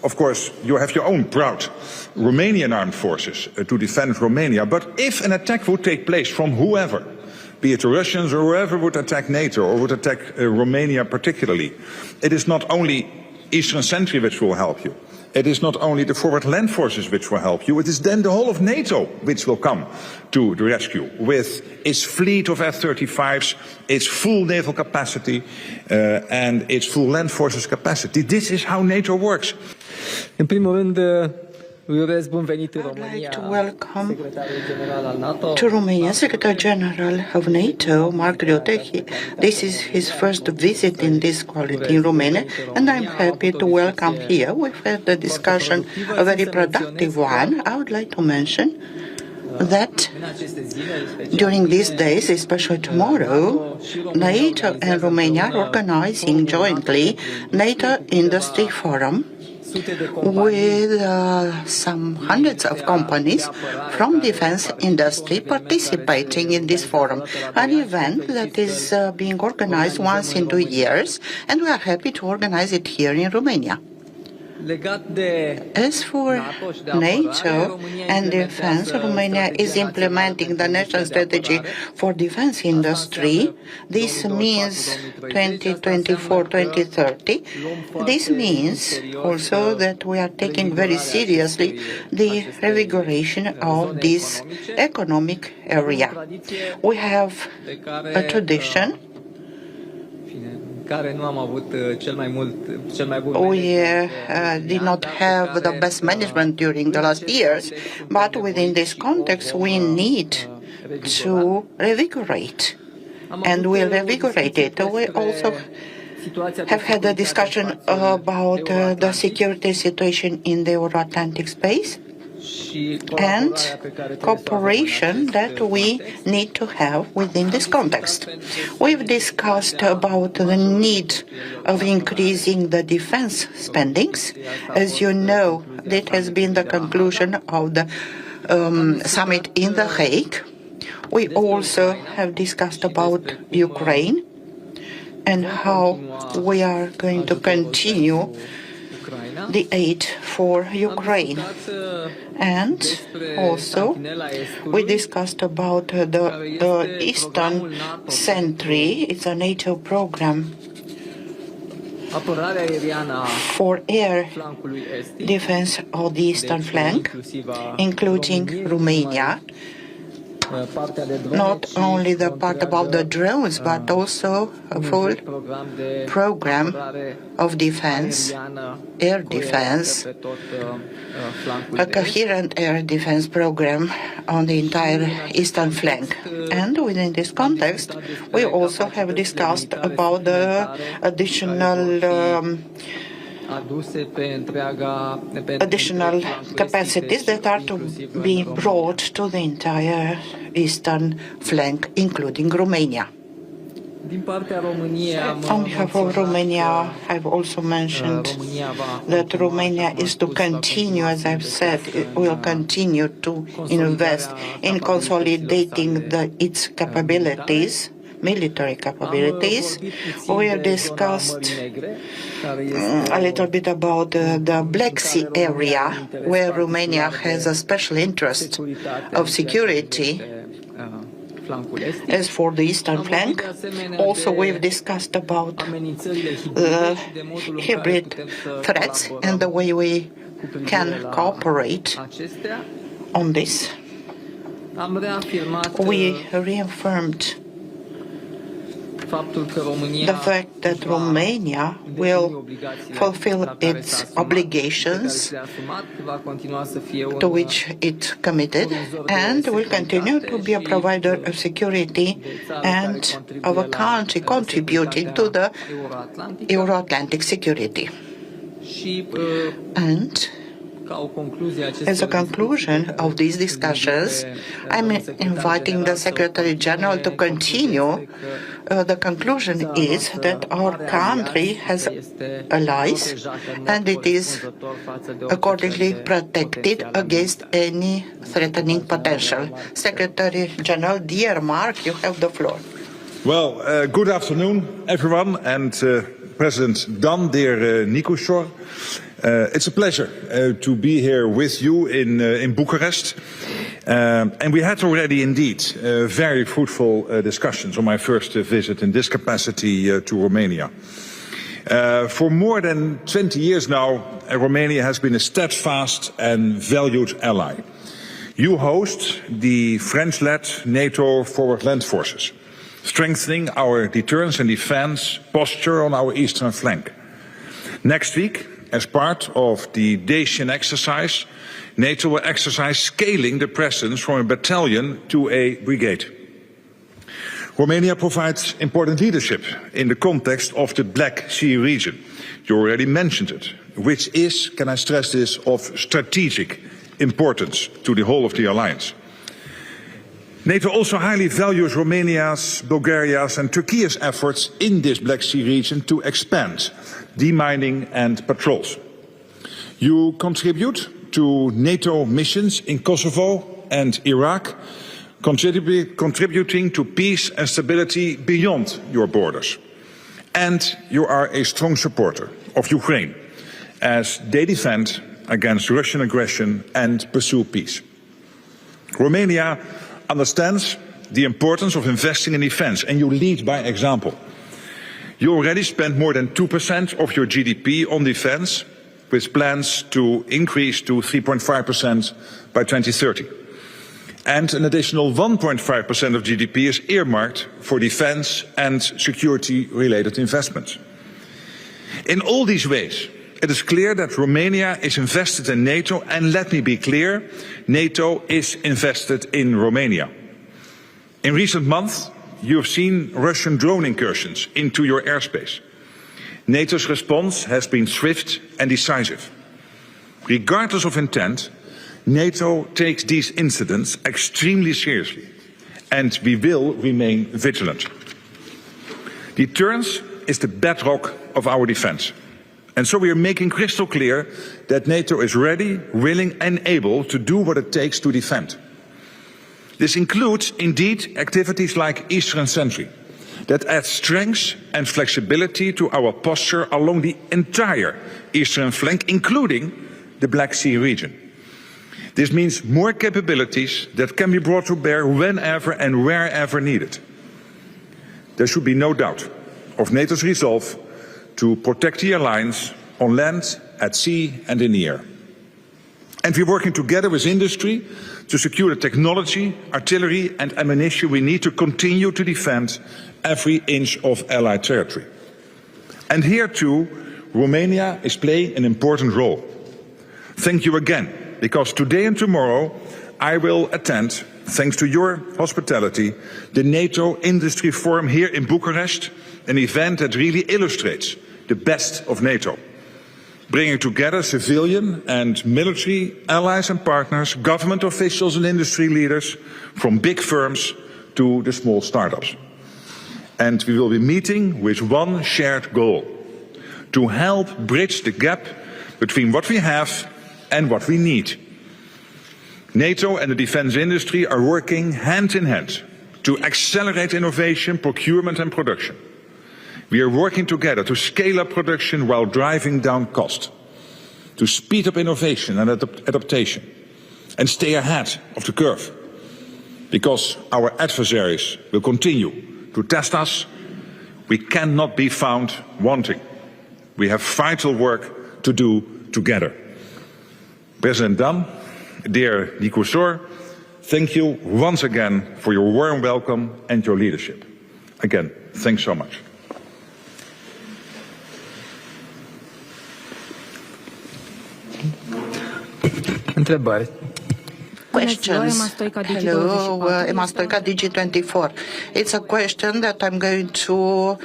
of course, you have your own proud Romanian armed forces to defend Romania, but if an attack would take place from whoever, be it the Russians or whoever would attack NATO or would attack Romania particularly, it is not only Eastern Sentry which will help you. It is not only the forward land forces which will help you, it is then the whole of NATO which will come to the rescue with its fleet of F-35s, its full naval capacity and its full land forces capacity. This is how NATO works. În primul rând, urez bun venit în I'd România. like to welcome Secretarul General al NATO. to Romania, Secretary General of NATO, Mark Rutte. This is his first visit in this quality in Romania, and I'm happy to welcome here. We've had a discussion, a very productive one. I would like to mention that during these days, especially tomorrow, NATO and Romania are organizing jointly NATO Industry Forum with some hundreds of companies from defense industry participating in this forum, an event that is being organized once in 2 years, and we are happy to organize it here in Romania. As for NATO and defense, Romania is implementing the national strategy for defense industry. This means 2024-2030. This means also that we are taking very seriously the revigoration of this economic area. We have a tradition. We did not have the best management during the last years, but within this context we need to revigorate, and we'll revigorate it. We also have had a discussion about the security situation in the Euro-Atlantic space and cooperation that we need to have within this context. We've discussed about the need of increasing the defense spendings. As you know, that has been the conclusion of the summit in The Hague. We also have discussed about Ukraine and how we are going to continue the aid for Ukraine. And also we discussed about the Eastern Sentry. It's a NATO program for air defense of the eastern flank, including Romania. Not only the part about the drones, but also a full program of defense, air defense, a coherent air defense program on the entire eastern flank. And within this context, we also have discussed about the additional capacities that are to be brought to the entire eastern flank, including Romania. On behalf of Romania, I've also mentioned that Romania is to continue, as I've said, it will continue to invest in consolidating its capabilities, military capabilities. We have discussed a little bit about the Black Sea area, where Romania has a special interest of security. As for the eastern flank, also we've discussed about hybrid threats and the way we can cooperate on this. We reaffirmed the fact that Romania will fulfill its obligations to which it committed and will continue to be a provider of security and of a country contributing to the Euro-Atlantic security. And as a conclusion of these discussions, I'm inviting the Secretary General to continue. The conclusion is that our country has allies and it is accordingly protected against any threatening potential. Secretary General, dear Mark, you have the floor. Well, good afternoon, everyone, and President Dan, dear Nikusor. It's a pleasure to be here with you in Bucharest. And we had already indeed very fruitful discussions on my first visit in this capacity to Romania. For more than 20 years now, Romania has been a steadfast and valued ally. You host the French-led NATO forward land forces, strengthening our deterrence and defense posture on our eastern flank. Next week, as part of the Dacian exercise, NATO will exercise scaling the presence from a battalion to a brigade. Romania provides important leadership in the context of the Black Sea region. You already mentioned it, which is, can I stress this, of strategic importance to the whole of the alliance. NATO also highly values Romania's, Bulgaria's and Turkey's efforts in this Black Sea region to expand demining and patrols. You contribute to NATO missions in Kosovo and Iraq, contributing to peace and stability beyond your borders. And you are a strong supporter of Ukraine as they defend against Russian aggression and pursue peace. Romania understands the importance of investing in defense, and you lead by example. You already spend more than 2% of your GDP on defense, with plans to increase to 3.5% by 2030. And an additional 1.5% of GDP is earmarked for defense and security-related investments. In all these ways, it is clear that Romania is invested in NATO, and let me be clear, NATO is invested in Romania. In recent months, you have seen Russian drone incursions into your airspace. NATO's response has been swift and decisive. Regardless of intent, NATO takes these incidents extremely seriously, and we will remain vigilant. Deterrence is the bedrock of our defense. And so we are making crystal clear that NATO is ready, willing and able to do what it takes to defend. This includes, indeed, activities like Eastern Sentry, that adds strength and flexibility to our posture along the entire eastern flank, including the Black Sea region. This means more capabilities that can be brought to bear whenever and wherever needed. There should be no doubt of NATO's resolve to protect the alliance on land, at sea and in the air. And we're working together with industry to secure the technology, artillery and ammunition we need to continue to defend every inch of Allied territory. And here too, Romania is playing an important role. Thank you again, because today and tomorrow I will attend, thanks to your hospitality, the NATO Industry Forum here in Bucharest, an event that really illustrates the best of NATO, bringing together civilian and military allies and partners, government officials and industry leaders, from big firms to the small startups. And we will be meeting with one shared goal: to help bridge the gap between what we have and what we need. NATO and the defense industry are working hand in hand to accelerate innovation, procurement and production. We are working together to scale up production while driving down cost, to speed up innovation and adaptation, and stay ahead of the curve, because our adversaries will continue to test us. We cannot be found wanting. We have vital work to do together. President Dan, dear Nicosor, thank you once again for your warm welcome and your leadership. Again, thanks so much. Întrebări. Questions. Hello, Emma Stoica, DG24. It's a question that I'm going to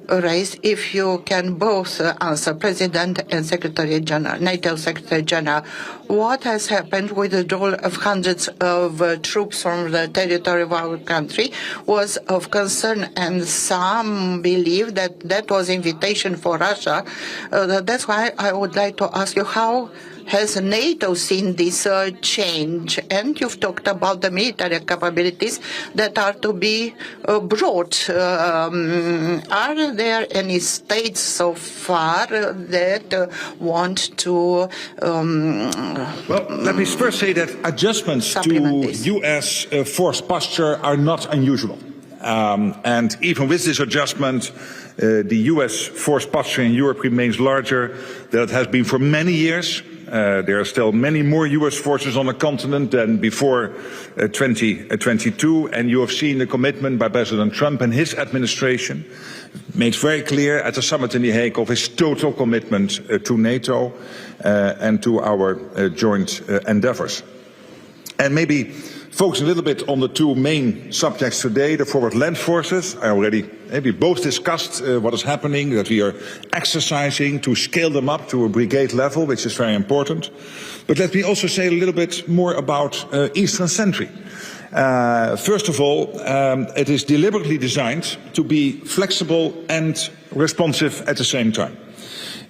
raise if you can both answer, President and Secretary General, NATO Secretary General. What has happened with the withdrawal of hundreds of troops from the territory of our country was of concern, and some believe that that was invitation for Russia. That's why I would like to ask you, how has NATO seen this change? And you've talked about the military capabilities that are to be brought. Are there any states so far that want to Well, let me first say that adjustments to U.S. force posture are not unusual. And even with this adjustment, the U.S. force posture in Europe remains larger than it has been for many years. There are still many more U.S. forces on the continent than before 2022, and you have seen the commitment by President Trump and his administration makes very clear at the summit in The Hague of his total commitment to NATO and to our joint endeavors. And maybe focus a little bit on the two main subjects today, the forward land forces. I already maybe both discussed what is happening, that we are exercising to scale them up to a brigade level, which is very important. But let me also say a little bit more about Eastern Sentry. First of all, it is deliberately designed to be flexible and responsive at the same time.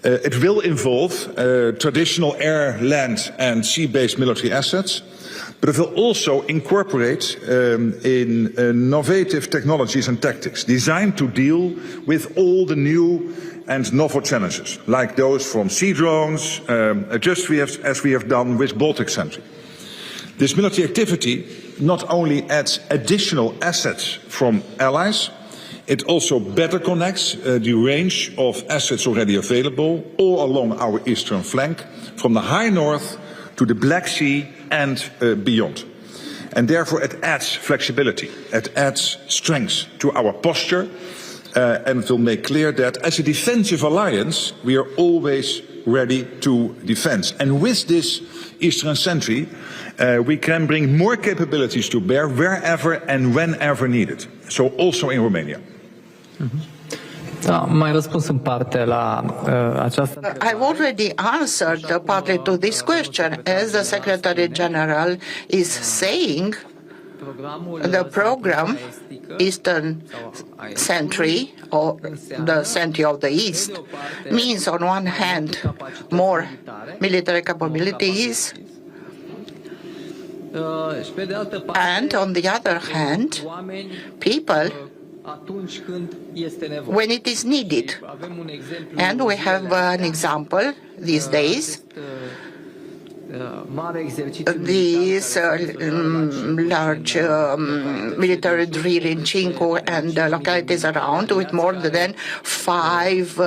It will involve traditional air, land and sea-based military assets, but it will also incorporate innovative technologies and tactics designed to deal with all the new and novel challenges, like those from sea drones, just as we have done with Baltic Sentry. This military activity not only adds additional assets from allies, it also better connects the range of assets already available all along our eastern flank, from the high north to the Black Sea and beyond. And therefore it adds flexibility, it adds strength to our posture, and it will make clear that as a defensive alliance, we are always ready to defend. And with this Eastern Sentry, we can bring more capabilities to bear wherever and whenever needed. So also in Romania. Mai răspuns în parte la această întrebare. I've already answered partly to this question. As the Secretary General is saying, the program Eastern Sentry, or the Sentry of the East, means on one hand more military capabilities, and on the other hand, people when it is needed. And we have an example these days. This large military drill in Cinco and localities around, with more than 5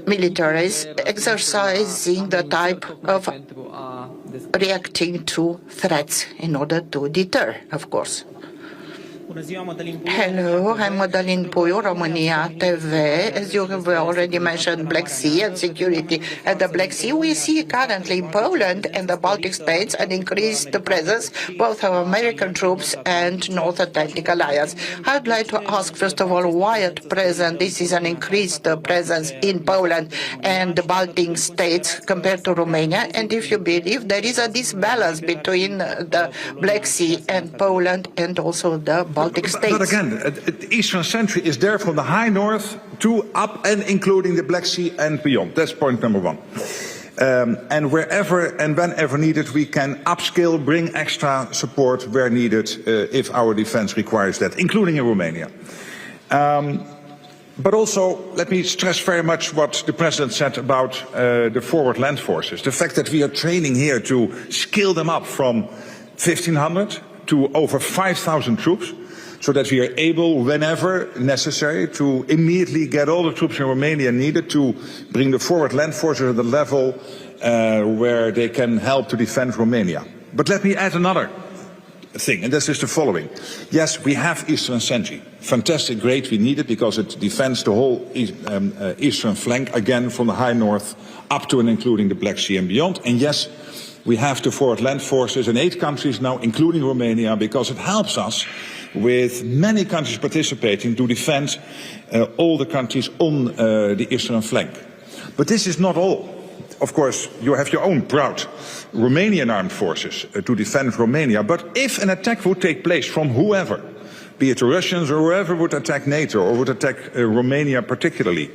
militaries exercising the type of reacting to threats in order to deter, of course. Hello, I'm Madalin Puiu, Romania TV. As you have already mentioned, Black Sea and security at the Black Sea, we see currently in Poland and the Baltic states an increased presence both of American troops and North Atlantic Alliance. I'd like to ask, first of all, why at present this is an increased presence in Poland and the Baltic states compared to Romania, and if you believe there is a disbalance between the Black Sea and Poland and also the Baltic states. But again, the Eastern Sentry is there from the high north to up and including the Black Sea and beyond. That's point number one. And wherever and whenever needed, we can upscale, bring extra support where needed if our defense requires that, including in Romania. But also, let me stress very much what the President said about the forward land forces. The fact that we are training here to scale them up from 1,500 to over 5,000 troops, so that we are able, whenever necessary, to immediately get all the troops in Romania needed to bring the forward land forces at the level where they can help to defend Romania. But let me add another thing, and this is the following. Yes, we have Eastern Sentry. Fantastic, great, we need it because it defends the whole eastern flank, again, from the high north up to and including the Black Sea and beyond. And yes, we have the forward land forces in 8 countries now, including Romania, because it helps us with many countries participating to defend all the countries on the eastern flank. But this is not all. Of course, you have your own proud Romanian armed forces to defend Romania. But if an attack would take place from whoever, be it the Russians or whoever would attack NATO or would attack Romania particularly,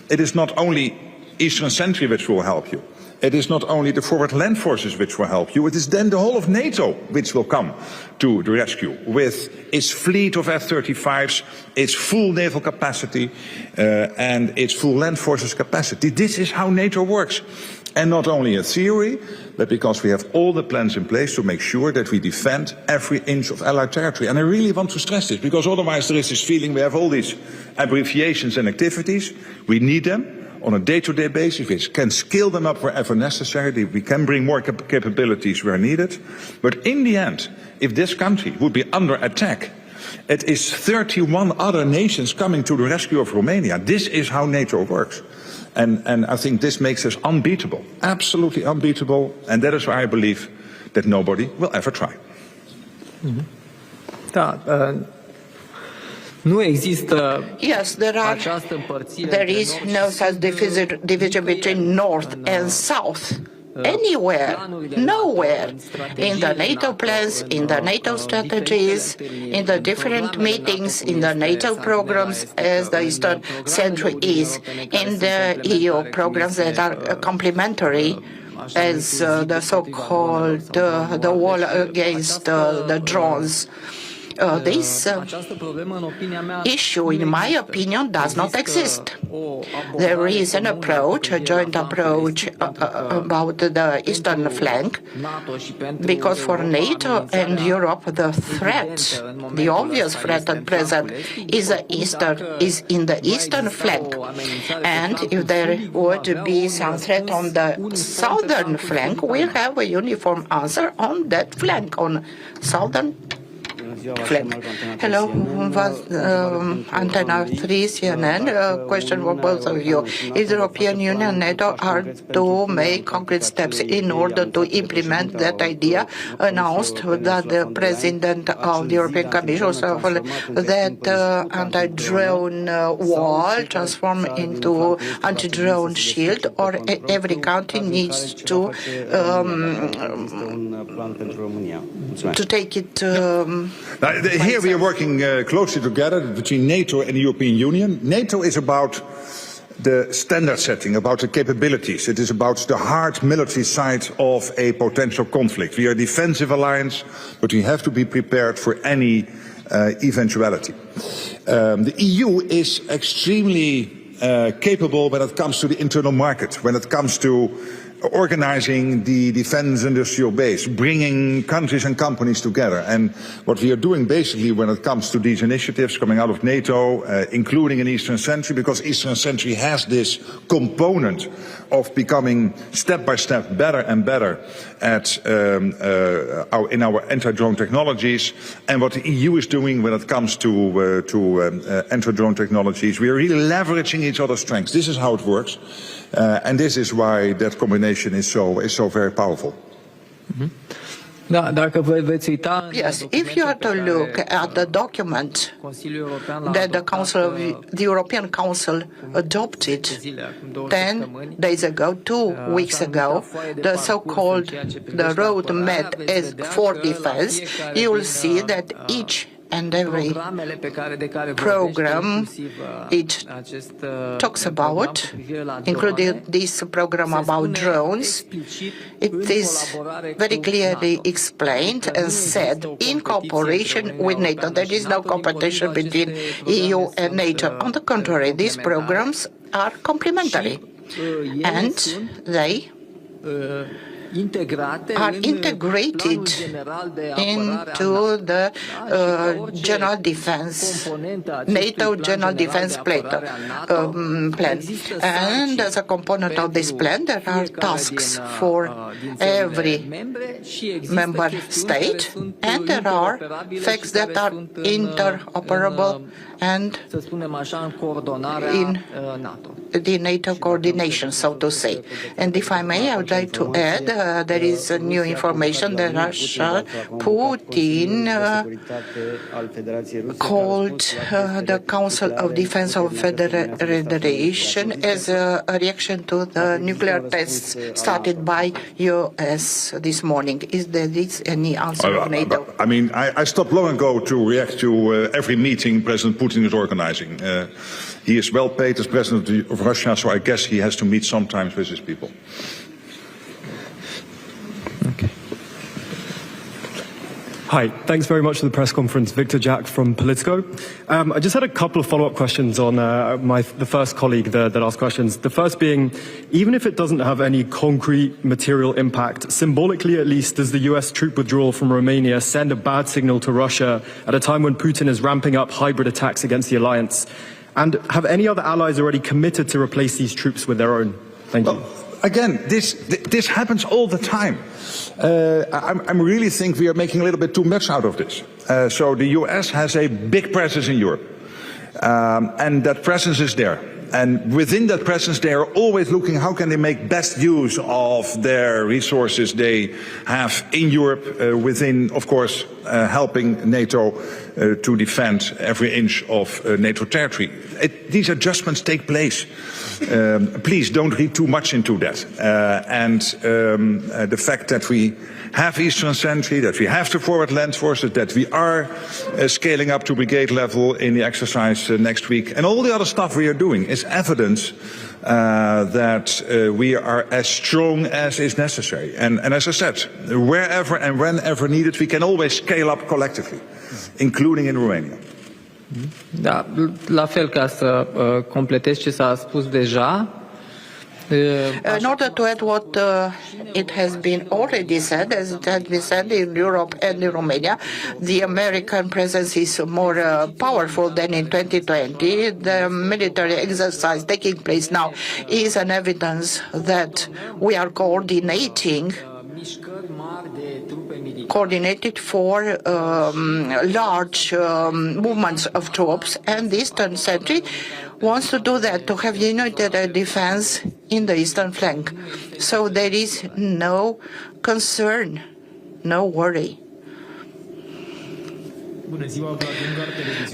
it is not only Eastern Sentry which will help you. it is not only the forward land forces which will help you, it is then the whole of NATO which will come to the rescue with its fleet of F-35s, its full naval capacity and its full land forces capacity. This is how NATO works. And not only in theory, but because we have all the plans in place to make sure that we defend every inch of Allied territory. And I really want to stress this, because otherwise there is this feeling we have all these abbreviations and activities. We need them on a day-to-day basis. We can scale them up wherever necessary. We can bring more capabilities where needed. But in the end, if this country would be under attack, it is 31 other nations coming to the rescue of Romania. This is how NATO works. And I think this makes us unbeatable, absolutely unbeatable, and that is why I believe that nobody will ever try. Nu există această împărțire. There is no such division between North and South. Anywhere, nowhere, in the NATO plans, in the NATO strategies, in the different meetings, in the NATO programs, as the Eastern Century is, in the EU programs that are complementary, as the so-called the wall against the drones. This issue, in my opinion, does not exist. There is an approach, a joint approach about the eastern flank, because for NATO and Europe, the threat, the obvious threat at present, is in the eastern flank. And if there would be some threat on the southern flank, we'll have a uniform answer on that flank, on southern flank. Hello, Antenna 3 CNN. Question for both of you. Is the European Union and NATO are to make concrete steps in order to implement that idea announced that the President of the European Commission, that anti-drone wall transform into anti-drone shield, or every country needs to take it? Here we are working closely together between NATO and the European Union. NATO is about the standard setting, about the capabilities. It is about the hard military side of a potential conflict. We are a defensive alliance, but we have to be prepared for any eventuality. The EU is extremely capable when it comes to the internal market, when it comes to organizing the defense industrial base, bringing countries and companies together. And what we are doing basically when it comes to these initiatives coming out of NATO, including in Eastern Century, because Eastern Century has this component of becoming step by step better and better at in our anti-drone technologies, and what the EU is doing when it comes to anti-drone technologies. We are really leveraging each other's strengths. This is how it works. And this is why that combination is so very powerful. Yes, if you are to look at the document that the European Council adopted 10 days ago, 2 weeks ago, the so-called the roadmap is for defense, you will see that each and every program it talks about, including this program about drones, it is very clearly explained and said in cooperation with NATO. There is no competition between EU and NATO. On the contrary, these programs are complementary and they are integrated into the general defense, NATO general defense plan. And as a component of this plan, there are tasks for every member state, and there are facts that are interoperable and in the NATO coordination, so to say. And if I may, I would like to add, there is new information that Russia, Putin called the Council of Defense of Federation as a reaction to the nuclear tests started by US this morning. Is there any answer of NATO? I mean, I stopped long ago to react to every meeting President Putin is organizing. He is well paid as President of Russia, so I guess he has to meet sometimes with his people. Hi, thanks very much for the press conference. Victor Jack from Politico. I just had a couple of follow-up questions on the first colleague that asked questions. The first being, even if it doesn't have any concrete material impact, symbolically at least, does the US troop withdrawal from Romania send a bad signal to Russia at a time when Putin is ramping up hybrid attacks against the alliance? And have any other allies already committed to replace these troops with their own? Thank you. Again, this happens all the time. I really think we are making a little bit too much out of this. So the US has a big presence in Europe, and that presence is there. And within that presence, they are always looking how can they make best use of their resources they have in Europe, within, of course, helping NATO to defend every inch of NATO territory. These adjustments take place. Please don't read too much into that. The fact that we have Eastern Sentry, that we have the forward land forces, that we are scaling up to brigade level in the exercise next week, and all the other stuff we are doing is evidence that we are as strong as is necessary. And as I said, wherever and whenever needed, we can always scale up collectively, including in Romania. Da, la fel ca să completez ce s-a spus deja. In order to add what it has been already said, as it has been said in Europe and in Romania, the American presence is more powerful than in 2020. The military exercise taking place now is an evidence that we are coordinated for large movements of troops, and the Eastern Sentry wants to do that, to have united defense in the eastern flank. So there is no concern, no worry.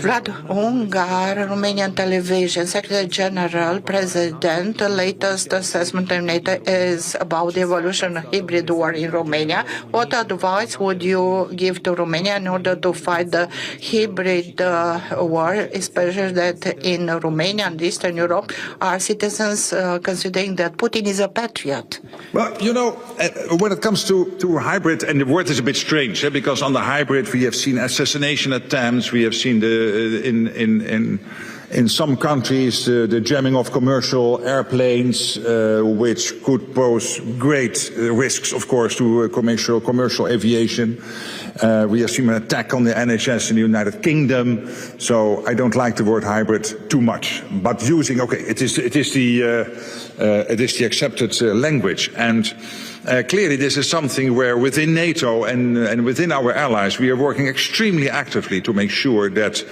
Vlad Ungar, Romanian television, Secretary General, President, the latest assessment of NATO is about the evolution of hybrid war in Romania. What advice would you give to Romania in order to fight the hybrid war, especially that in Romania and Eastern Europe are citizens considering that Putin is a patriot? Well, you know, when it comes to hybrid, and the word is a bit strange, because on the hybrid we have seen assassination attempts, we have seen in some countries the jamming of commercial airplanes, which could pose great risks, of course, to commercial aviation. We have seen an attack on the NHS in the United Kingdom, so I don't like the word hybrid too much. But using, it is the accepted language, and clearly this is something where within NATO and within our allies we are working extremely actively to make sure that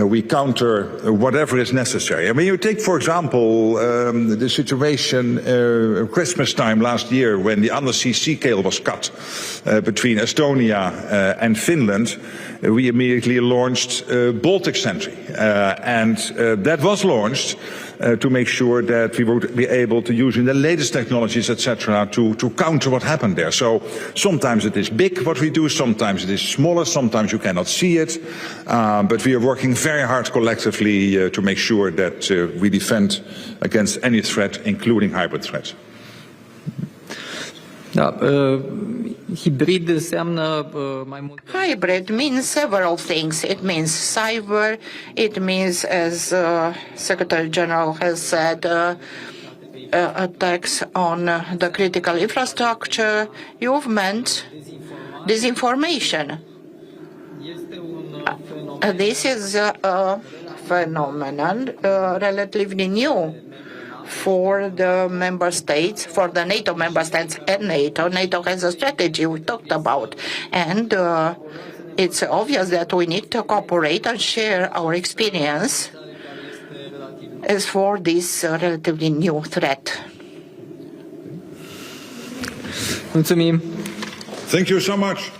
we counter whatever is necessary. I mean, you take, for example, the situation Christmas time last year when the undersea sea cable was cut between Estonia and Finland. We immediately launched Baltic Sentry, and that was launched to make sure that we would be able to use in the latest technologies, etc., to counter what happened there. So sometimes it is big what we do, sometimes it is smaller, sometimes you cannot see it, but we are working very hard collectively to make sure that we defend against any threat, including hybrid threats. Da, hibrid înseamnă mai mult. Hybrid means several things. It means cyber, it means, as Secretary General has said, attacks on the critical infrastructure. You've meant disinformation. This is a phenomenon relatively new for the member states, for the NATO member states and NATO. NATO has a strategy we talked about, and it's obvious that we need to cooperate and share our experience as for this relatively new threat. Mulțumim. Thank you so much.